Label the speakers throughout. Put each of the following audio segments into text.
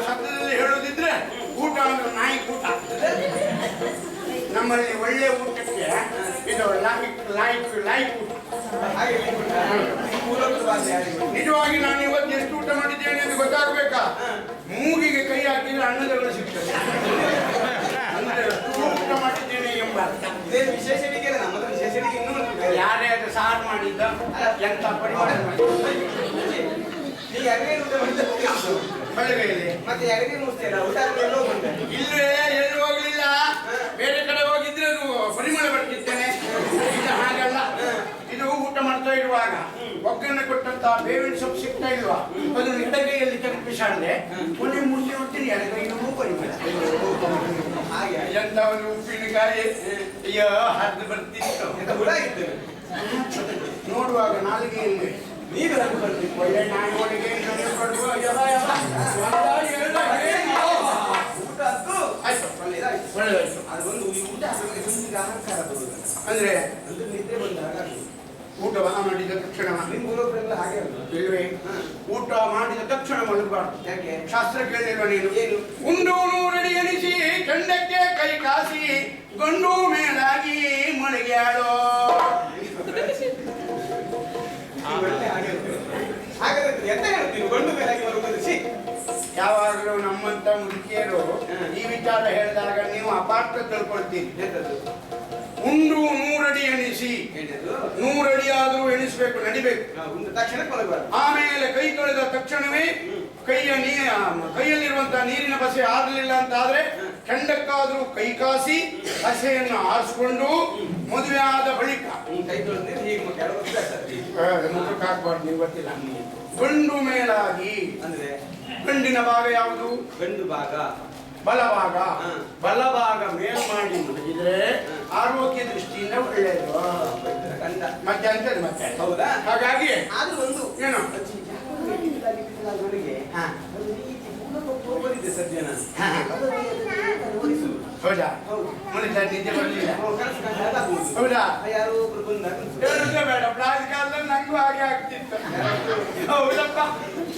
Speaker 1: ಶಬ್ದದಲ್ಲಿ ಹೇಳೋದಿದ್ರೆ ಊಟ ಅಂದ್ರೆ ನಾಯಿ ಊಟ. ನಮ್ಮಲ್ಲಿ ಒಳ್ಳೆ ಊಟಕ್ಕೆ ಇದು ಲಾಯ್ಕ್ ಊಟ. ನಿಜವಾಗಿ ನಾನು ಇವತ್ತು ಎಷ್ಟು ಊಟ ಮಾಡಿದ್ದೇನೆ ಅಂತ ಗೊತ್ತಾಗಬೇಕಾ? ಮೂಗಿಗೆ ಕೈ ಹಾಕಿದ್ರೆ ಅನ್ನದಗಳು ಸಿಗ್ತದೆ. ಅಂದ್ರೆ ಊಟ ಮಾಡಿದ್ದೇನೆ ಎಂಬ
Speaker 2: ವಿಶೇಷಣಿಗೆ ನಮ್ಮದು ವಿಶೇಷಣಿಗೆ ಇನ್ನೂ
Speaker 1: ಯಾರೇ ಅದು ಸಾರು ಮಾಡಿದ್ದ ಎಂತ ಪರಿಮಾಣ ಬೆಳಗ್ಗೆಯಲ್ಲಿ
Speaker 2: ಮತ್ತೆ ಯಾರಿಗೆ ಮುಗಿಸ್ತೀರ ಊಟ
Speaker 1: ಇಲ್ಲೇ ಎಲ್ಲಿ ಹೋಗ್ಲಿಲ್ಲ. ಬೇರೆ ಕಡೆ ಹೋಗಿದ್ರೆ ಪರಿಮಳ ಬರ್ತಿದ್ದೇನೆ. ಇದು ಹಾಗಲ್ಲ. ಇದು ಊಟ ಮಾಡ್ತಾ ಇರುವಾಗ ಒಗ್ಗರಣೆ ಕೊಟ್ಟಂತ ಬೇವಿನ ಸೊಪ್ಪು ಸಿಗ್ತಾ ಇಲ್ವಾ, ಅದು ಎಡಗೈಯಲ್ಲಿ ತೆಗೆದುಬಿಸಾಡಿದೆ. ಕೊನೆ ಮುಟ್ಟಿ ಹೋಗ್ತೀನಿ ಎಡಗೈನೂ ಪರಿಮಳ. ಎಂತ ಒಂದು ಉಪ್ಪಿನಕಾಯಿ ಅಯ್ಯೋ ಹರಿದು ಬರ್ತಿತ್ತು. ನೋಡುವಾಗ ನಾಲಿಗೆಯಲ್ಲಿ
Speaker 2: ನೀರು ಹರಿದು ಬರ್ತಿತ್ತು.
Speaker 1: ಒಳ್ಳೆ ನಾಯಿಗಳಿಗೆ ಅಂದ್ರೆ
Speaker 2: ನಿದ್ರೆ ಬಂದಾಗ
Speaker 1: ಊಟ ಮಾಡಿದ ತಕ್ಷಣ
Speaker 2: ಹಾಗೆ
Speaker 1: ಇಲ್ವೇ? ಊಟ ಮಾಡಿದ ತಕ್ಷಣ ಮಲಗಬಾರ್ದು.
Speaker 2: ಯಾಕೆ?
Speaker 1: ಶಾಸ್ತ್ರ ಕೇಳಿರುವ ನೀನು
Speaker 2: ಏನು?
Speaker 1: ಉಂಡು ನೂರಡಿ ಎನಿಸಿ ಗಂಡಕ್ಕೆ ಕೈ ಕಾಸಿ ಗಂಡು ಮೇಲಾಗಿ ಮಳಿಗ್ಯಾಳೋ. ಯಾವಾಗಲೂ ನಮ್ಮಂತ ಮುದುಕಿಯರು ಈ ವಿಚಾರ ಹೇಳಿದಾಗ ನೀವು ಅಪಾರ್ಥ ತಿಳ್ಕೊಳ್ತೀರಿ. ಉಂಡು ನೂರಡಿ ಎಣಿಸಿ, 100 ಅಡಿ ಆದ್ರೂ ಎಣಿಸ್ಬೇಕು, ನಡಿಬೇಕು. ಆಮೇಲೆ ಕೈ ತೊಳೆದ ತಕ್ಷಣವೇ ಕೈಯಲ್ಲಿರುವಂತಹ ನೀರಿನ ಬಸೆ ಆಗಲಿಲ್ಲ ಅಂತ ಆದ್ರೆ ಕೆಂಡಕ್ಕಾದ್ರೂ ಕೈ ಕಾಸಿ ಹಸೆಯನ್ನು ಆರಿಸ್ಕೊಂಡು ಮದುವೆ ಆದ ಬಳಿಕ ಮುಖಕ್ಕೆ ಹಾಕ್ಬಾರ್ದು. ನೀವು ಗೊತ್ತಿಲ್ಲ. ಗಂಡು ಮೇಲಾಗಿ ಅಂದ್ರೆ ಗಂಡಿನ ಭಾಗ ಯಾವುದು?
Speaker 2: ಗಂಡು ಭಾಗ
Speaker 1: ಬಲಭಾಗ. ಬಲಭಾಗ ಮೇಲ್ ಮಾಡಿ ಮಲಗಿದ್ರೆ ಆರೋಗ್ಯ ದೃಷ್ಟಿಯಿಂದ ಒಳ್ಳೆಯದು. ಮತ್ತೆ ಅಂತದ್ದು ಮತ್ತೆ
Speaker 2: ಹೌದಾ?
Speaker 1: ಹಾಗಾಗಿ
Speaker 2: ಆದ್ರೂ ಒಂದು
Speaker 1: ಏನು
Speaker 2: ಸದ್ಯನ
Speaker 1: ಹೌದಾ? ಮನುಷ್ಯ ನಿದ್ದೆ ಬರಲಿಲ್ಲ. ಹೌದಾ?
Speaker 2: ಯಾರು ಒಬ್ರು
Speaker 1: ಹೇಳುದೇ ಬೇಡ. ಪ್ರಾಧಿಕಾರದಲ್ಲಿ ನಂಗೂ ಹಾಗೆ ಆಗ್ತಿತ್ತು. ಹೌದಪ್ಪ,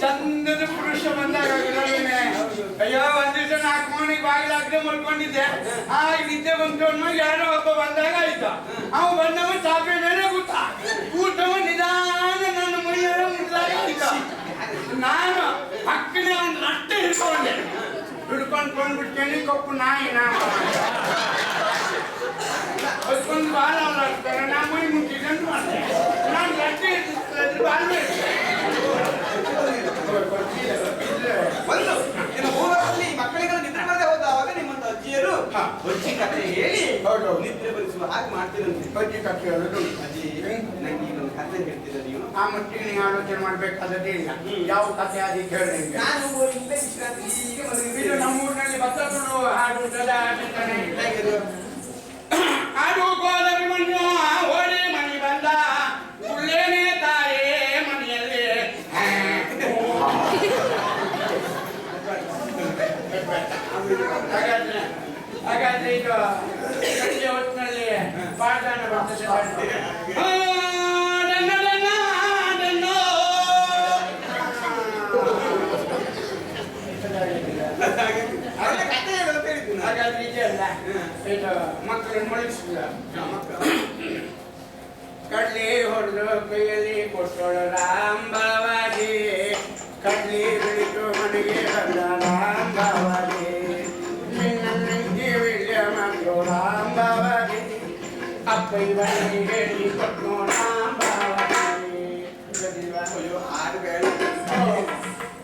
Speaker 1: ಚಂದದ ಪುರುಷ ಬಂದಾಗ ಅಯ್ಯೋ ಒಂದ್ ದಿವಸ 4 ಮಣಿಗೆ ಬಾಗಿಲಾಗದೆ ಮಲ್ಕೊಂಡಿದ್ದೆ. ಆಗ ನಿದ್ದೆ ಬಂತು ಅನ್ನೋ ಯಾರೋ ಒಬ್ಬ ಬಂದಾಗ ಆಯ್ತು. ಅವ ಬಂದವ ಚಾಪೆ ಮೇಲೆ ಕೂತ. ಕೂತವ ನಿಧಾನ ನನ್ನ ಮೈಯೆಲ್ಲ ಮುಟ್ಟಾಗ ನಾನು ಪಕ್ಕನೆ ಒಂದು ರಟ್ಟೆ ಹಿಡ್ಕೊಂಡೆ. ಹಿಡ್ಕೊಂಡ್ಬಿಡ್ತೇನೆ. ಕಪ್ಪು ನಾಯಿ ನಾನು ಅದಕ್ಕೊಂದು ಬಾಲ ಆಗ್ತಾರೆ. ನಾ ಮೈ ಮುಟ್ಟಿದ್ದೆ ಅಂತ ಮಾಡ್ದೆ. ನಾನು ರಟ್ಟೆ ಹಿಡಿದ್ರೆ ಬಾಲ್
Speaker 2: ಮಕ್ಕಳಿಗೆಲ್ಲ ನಿದ್ರೆ ಬರದೆ ಹೋದಾಗ ನಿಮ್ಮಂತ ಅಜ್ಜಿಯರು ಅಜ್ಜಿ ಕಥೆ ಹೇಳಿ ನಿದ್ರೆ ಬರಿಸುವ ಹಾಗೆ ಮಾಡ್ತೀರಂತೆ.
Speaker 1: ಅಜ್ಜಿ ಕಥೆ ಹೇಳೋದು.
Speaker 2: ಅಜ್ಜಿ ನಂಗೆ ಈ ಒಂದು ಕಥೆ ಹೇಳ್ತೀರ ನೀವು?
Speaker 1: ಆ ಮಟ್ಟಿಗೆ ನೀವು ಆಲೋಚನೆ ಮಾಡ್ಬೇಕಾದದ್ದೇ ಇಲ್ಲ. ಯಾವ ಕಥೆ ಆದಿ ಕೇಳಿ.
Speaker 2: ನಾನು ಇಲ್ಲೇ ವಿಶ್ರಾಂತಿ ಹೀಗೆ
Speaker 1: ಇದು ನಮ್ಮೂರಿನಲ್ಲಿ ಭತ್ತಗಳು ಹಾಡು ಹಾಡು ಕೋದರಿ ಮಣ್ಣು ಓಡಿ ಮಣಿ ಬಂದ ಉಳ್ಳೇನೆ ತಾಯೇ ಮನೆಯಲ್ಲಿ. ಹಾಗಾದ್ರೆ ಈಗ ಸಂಜೆ ಹೊತ್ತಿನಲ್ಲಿ ಪಾಠಾನ ಬರ್ತದೆ. ಹಾಗಾದ್ರೆ ಇದೆಯಲ್ಲ, ಇದು ಮಕ್ಕಳನ್ನು ಮಲಗಿಸಿಲ್ಲ. ಕಡ್ಲಿ ಹೊಡೆದು ಕೈಯಲ್ಲಿ ಕೊಟ್ಟೋಳು ರಾಂಬಾವಾಗಿ, ಕಡ್ಲಿ ಬಿಡಿತು ಮನೆಗೆ ಬಂದ ರಾಂಬಾವಾಗಿ, ನಿನ್ನಂಗೆ ವಿಳ್ಯ ಮಕ್ಕಳು ರಾಂಬಾವಾಗಿ, ಅಪ್ಪೈ ಬನ್ನಿ ಹೇಳಿ ಕೊಟ್ಟು ರಾಂಬಾವಾಗಿ.
Speaker 2: ಆರು ಬೇಡ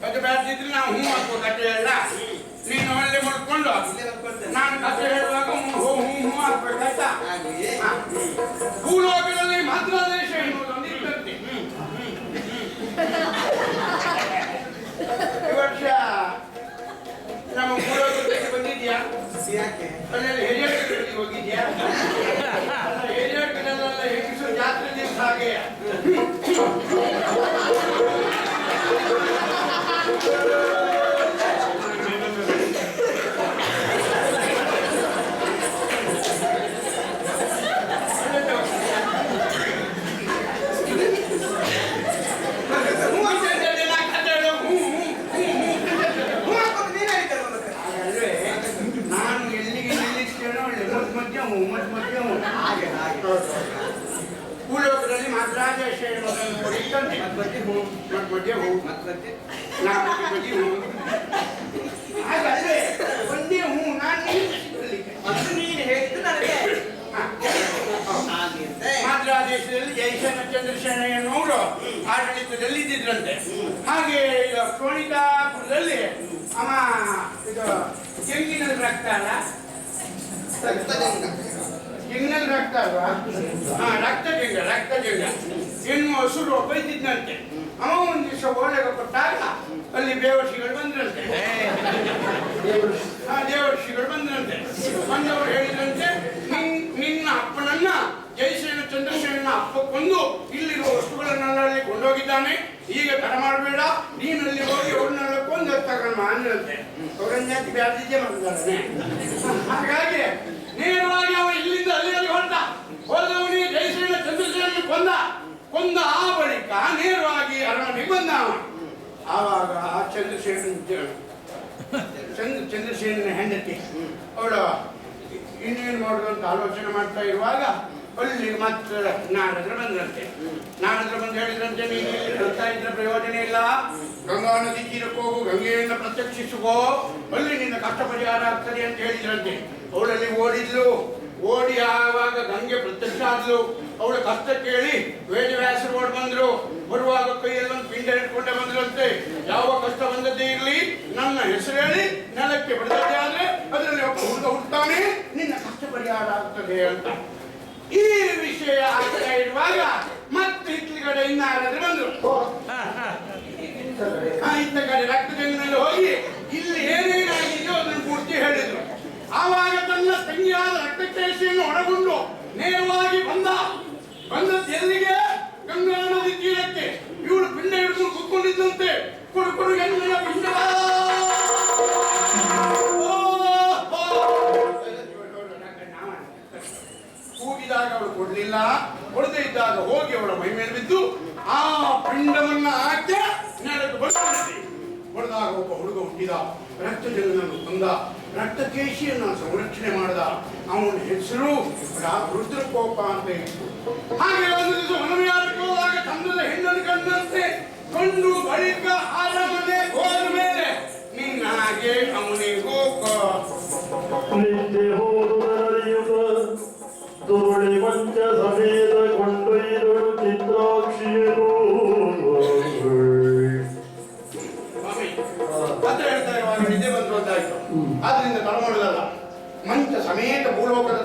Speaker 1: ಅದು ಬೇಡ್ತಿದ್ರೆ ನಾವು ಹೂ ಹಾಕೋ ಕಥೆ ಎಲ್ಲ. ನೀನು ಒಳ್ಳೆ ಮಾಡ್ಕೊಂಡು ನಾನು ಕಥೆ ಹೇಳುವಾಗ ಹೂ ಹಾಕ್ಬೇಕಾಯ್ತಾ? ಭೂಲೋಕದಲ್ಲಿ ಮಾತೃದೇಶ ಎನ್ನುವುದೊಂದು ಇರ್ತದೆ. ಈ ವರ್ಷ ನಮ್ಮ ಭೂಲೋಕಕ್ಕೆ ಬಂದಿದ್ಯಾ? ಅಲ್ಲೆಲ್ಲ ಹೆರಿಯಡ್ಕದಲ್ಲಿ ಹೋಗಿದ್ಯಾ? ಹೆರಿಯಡ್ಕದಲ್ಲೆಲ್ಲ ಹೆಂಗಸು ಜಾತ್ರೆ ದಿವಸ ಹಾಗೆ
Speaker 2: ಮತ್ತೆ ಹೂ
Speaker 1: ಮಧ್ಯ ಹೂ
Speaker 2: ಮತ್ತೆ
Speaker 1: ನಾಲ್ಕು ಬದಿ ಹೂ ಹಾಗಲ್ಲೇ ಒಂದೇ ಹೂ ನಾನು ನಿಲ್ಲಿಸಿಕೊಳ್ಳಿಕ್ಕೆ
Speaker 2: ಅದು ನೀನು ಹೇಳಿದ್ದು ನನಗೆ
Speaker 1: ಮದ್ರಾದೇಶದಲ್ಲಿ ಜಯಸೇನ ಚಂದ್ರಸೇನೆಯನ್ನವರು ಆಡಳಿತದಲ್ಲಿ ಇದ್ದಿದ್ರಂತೆ. ಹಾಗೆ ಈಗ ಶೋಣಿತಾಪುರದಲ್ಲಿ ಅವ ಇದು ತೆಂಗಿನಲ್ಲಿ ರಕ್ತ ಅಲ್ಲ, ತೆಂಗಿನಲ್ಲಿ ರಕ್ತ ಅಲ್ವಾ, ರಕ್ತಜಂಗ ಹೆಣ್ಣು ಹಸುರು ಒಬ್ಬ ಇದ್ದಿದ್ದಂತೆ. ಅವ ಒಂದ್ ದಿವಸ ಓಲೆಗೆ ಕೊಟ್ಟಾಗ ಅಲ್ಲಿ ದೇವರ್ಷಿಗಳು ಬಂದ್ರಂತೆ. ದೇವರ್ಷಿಗಳು ಬಂದ್ರಂತೆ. ಬಂದವರು ಹೇಳಿದ್ರಂತೆ, ನಿನ್ನ ಅಪ್ಪನನ್ನ ಜಯಸೇನ ಚಂದ್ರಸೇನ ಅಪ್ಪ ಕೊಂದು ಇಲ್ಲಿರುವ ವಸ್ತುಗಳನ್ನೆಲ್ಲ ಅಲ್ಲಿ ಕೊಂಡೋಗಿದ್ದಾನೆ. ಈಗ ತಡ ಮಾಡಬೇಡ, ನೀನಲ್ಲಿ ಹೋಗಿ ಅವ್ರನ್ನೆಲ್ಲ ಕೊಂದು ತಗೊಂಡು ಅಂದ್ರಂತೆ. ಅವ್ರನ್ನ ಬ್ಯಾದಿಗೆ ಮಾಡಿದ್ದಾನೆ. ಹಾಗಾಗಿ ನೇರವಾಗಿ ಅವ ಇಲ್ಲಿಂದ ಅಲ್ಲಿ ಹೋದವನಿಗೆ ಜಯಸೇನ ಚಂದ್ರಸೇನ ಕೊಂದ ಆ ಬಳಿಕ ನೇರವಾಗಿ ಅರಮನೆಗೆ ಬಂದ. ಆವಾಗ ಚಂದ್ರಸೇನ ಹೆಂಡತಿ ಅವಳು ಇನ್ನೇನು ಮಾಡೋದು ಅಂತ ಆಲೋಚನೆ ಮಾಡ್ತಾ ಇರುವಾಗ ಅಲ್ಲಿ ಮತ್ತೆ ನಾರದ್ರು ಬಂದ್ರಂತೆ. ನಾರದ್ರು ಬಂದು ಹೇಳಿದ್ರಂತೆ, ನೀನು ಹೇಳ್ತಾ ಇದ್ರೆ ಪ್ರಯೋಜನ ಇಲ್ಲ, ಗಂಗಾ ನದಿ ತೀರಕ್ಕೆ ಹೋಗು, ಗಂಗೆಯನ್ನು ಪ್ರತ್ಯಕ್ಷಿಸುವೋ, ಅಲ್ಲಿ ನಿನ್ನ ಕಷ್ಟ ಪರಿಹಾರ ಆಗ್ತದೆ ಅಂತ ಹೇಳಿದ್ರಂತೆ. ಅವಳಲ್ಲಿ ಓಡಿ ಆವಾಗ ಗಂಗೆ ಪ್ರತ್ಯಕ್ಷ ಆದ್ಲು. ಅವಳ ಕಷ್ಟ ಕೇಳಿ ವೇದವ್ಯಾಸರು ಓಡ್ ಬಂದ್ರು. ಬರುವಾಗ ಕೈಯಲ್ಲಿ ಒಂದು ಪಿಂಡ ಇಟ್ಕೊಂಡೆ ಬಂದ್ರಂತೆ. ಯಾವ ಕಷ್ಟ ಬಂದದ್ದೇ ಇರಲಿ, ನನ್ನ ಹೆಸರು ಹೇಳಿ ನೆಲಕ್ಕೆ ಬಿಡದೇ ಆದ್ರೆ ಅದರಲ್ಲಿ ಒಬ್ಬ ಹುಡುಗ ಹುಡ್ತಾನೆ, ನಿನ್ನ ಕಷ್ಟ ಪರಿಹಾರ ಆಗ್ತದೆ ಅಂತ. ಈ ವಿಷಯ ಆಗ್ತಾ ಇರುವಾಗ ಮತ್ತೆ ಇತ್ಲಿ ಕಡೆ ಇನ್ನಾರಾದ್ರೆ ಬಂದ್ರು. ಇತ್ತ ಕಡೆ ರಕ್ತಜಂಗನಲ್ಲಿ ಹೋಗಿ ಇಲ್ಲಿ ಏನೇನಾಗಿದೆಯೋ ಅದನ್ನು ಪೂರ್ತಿ ಹೇಳಿದ್ರು. ಆವಾಗ ತನ್ನ ತಂಗಿಯಾದ ರಕ್ತಕೇಶಿಯನ್ನು ಒಳಗೊಂಡು ನೇರವಾಗಿ ಬಂದದ್ದು ಎಲ್ಲಿಗೆ? ಗಂಗಾ ನದಿ ತೀರಕ್ಕೆ. ಇವಳು ಪಿಂಡ ಹಿಡಿದು ಕೂತ್ಕೊಂಡಿದ್ದಂತೆ. ಕೊಡು ಗಂಗನ ಪಿಂಡ ಕೂಗಿದಾಗ ಅವಳು ಕೊಡ್ಲಿಲ್ಲ. ಕೊಡದೇ ಇದ್ದಾಗ ಹೋಗಿ ಅವಳ ಮೈ ಮೇಲೆ ಬಿದ್ದು ಆ ಪಿಂಡವನ್ನ ಹಾಕಿ ನೆಲಕ್ಕೆ ಬಡಿಸಿದೆ. ಹೊಡೆದಾಗ ಒಬ್ಬ ಹುಡುಗ ಹುಟ್ಟಿದ. ರಕ್ತಜಂಗನನ್ನು ಕೊಂದ. ರಕ್ತಕೇಶಿಯನ್ನು ಸಂರಕ್ಷಣೆ ಮಾಡಿದ. ಅವನ ಹೆಸರು ರುದ್ರಕೋಪ ಅಂತ ಇತ್ತು. ಹಾಗೆ ಒಂದು ದಿವಸ ವನವಿಹಾರಕ್ಕೆ ಹೋದಾಗ ಚಂದ್ರದ ಹೆಣ್ಣನ್ನು ಕಂಡಂತೆ ಕಂಡು ಬಳಿಕ ಅರಮನೆ ಹೋದ ಮೇಲೆ ನಿನ್ನ ಹಾಗೆ ಅವನಿಗೂ
Speaker 3: ದುರುಳಿ ಮಂಚ ಸಮೇತ ಕೊಂಡೊಯ್ದಳು ಚಿತ್ರಾಕ್ಷಿಯರು.
Speaker 1: ಕಥೆ ಹೇಳ್ತಾ ಇರುವಾಗ ನಿದ್ದೆ ಬಂದು ಅಂತಾಯ್ತು. ಆದ್ರಿಂದ ತಡ ಮಾಡೋದಲ್ಲ. ಮಂಚ ಸಮೇತ ಭೂಲೋಕದ